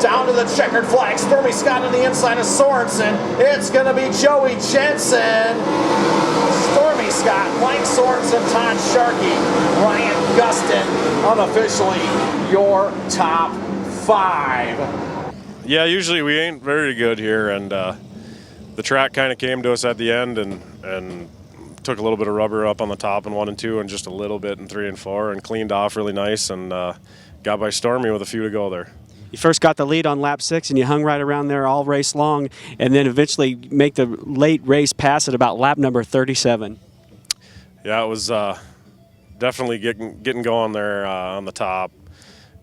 Down to the checkered flag. Stormy Scott on the inside of Sorensen. It's going to be Joey Jensen. Stormy Scott, Mike Sorensen, Todd Sharkey, Ryan Gustin, unofficially your top 5. Yeah, usually we ain't very good here, and the track kind of came to us at the end and took a little bit of rubber up on the top in 1 and 2 and just a little bit in 3 and 4 and cleaned off really nice and got by Stormy with a few to go there. You first got the lead on lap 6 and you hung right around there all race long and then eventually make the late race pass at about lap number 37. Yeah, it was definitely getting going there on the top.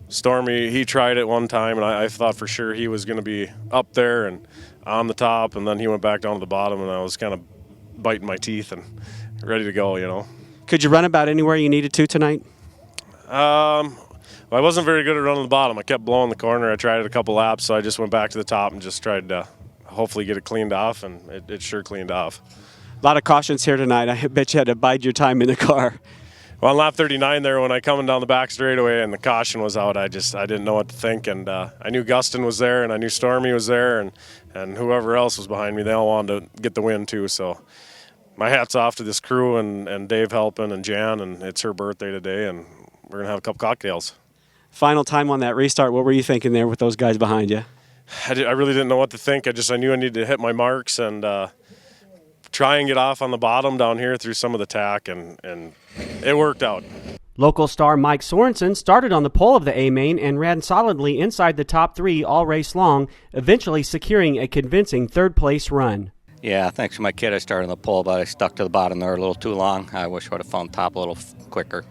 Stormy, he tried it one time, and I thought for sure he was going to be up there and on the top, and then he went back down to the bottom, and I was kind of biting my teeth and ready to go, you know. Could you run about anywhere you needed to tonight? Well, I wasn't very good at running the bottom. I kept blowing the corner. I tried it a couple laps, so I just went back to the top and just tried to hopefully get it cleaned off, and it sure cleaned off. A lot of cautions here tonight. I bet you had to bide your time in the car. Well, on lap 39 there, when I coming down the back straightaway and the caution was out, I didn't know what to think, and I knew Gustin was there, and I knew Stormy was there, and whoever else was behind me, they all wanted to get the win too. So my hat's off to this crew and Dave helping and Jan, and it's her birthday today, and we're gonna have a couple cocktails. Final time on that restart, what were you thinking there with those guys behind you? I really didn't know what to think. I knew I needed to hit my marks and try and get off on the bottom down here through some of the tack, and it worked out. Local star Mike Sorensen started on the pole of the A-Main and ran solidly inside the top 3 all race long, eventually securing a convincing third-place run. Yeah, thanks to my kid, I started on the pole, but I stuck to the bottom there a little too long. I wish I would have found top a little quicker.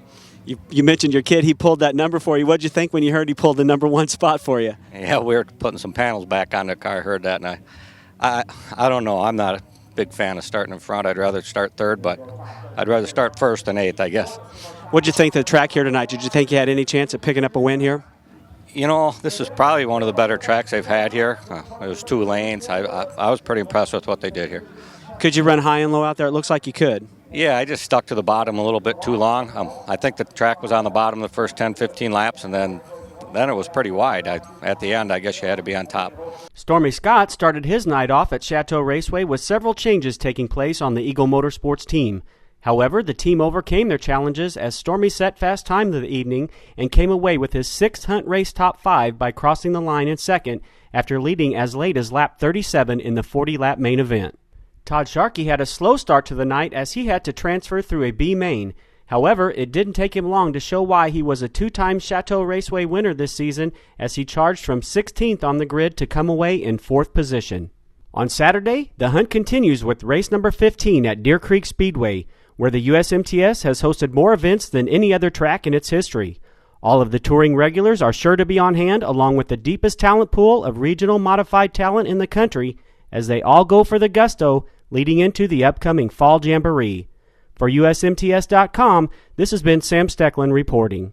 You mentioned your kid. He pulled that number for you. What did you think when you heard he pulled the number 1 spot for you? Yeah, we were putting some panels back on the car. I heard that, and I don't know. I'm not a big fan of starting in front. I'd rather start third, but I'd rather start first than 8th, I guess. What did you think of the track here tonight? Did you think you had any chance at picking up a win here? You know, this is probably one of the better tracks they've had here. It was 2 lanes. I was pretty impressed with what they did here. Could you run high and low out there? It looks like you could. Yeah, I just stuck to the bottom a little bit too long. I think the track was on the bottom the first 10, 15 laps, and then it was pretty wide. At the end, I guess you had to be on top. Stormy Scott started his night off at Chateau Raceway with several changes taking place on the Eagle Motorsports team. However, the team overcame their challenges as Stormy set fast time of the evening and came away with his 6th Hunt race top 5 by crossing the line in second after leading as late as lap 37 in the 40-lap main event. Todd Sharkey had a slow start to the night as he had to transfer through a B main. However, it didn't take him long to show why he was a 2-time Chateau Raceway winner this season as he charged from 16th on the grid to come away in 4th position. On Saturday, the hunt continues with race number 15 at Deer Creek Speedway, where the USMTS has hosted more events than any other track in its history. All of the touring regulars are sure to be on hand, along with the deepest talent pool of regional modified talent in the country, as they all go for the gusto leading into the upcoming Fall Jamboree. For USMTS.com, this has been Sam Stecklin reporting.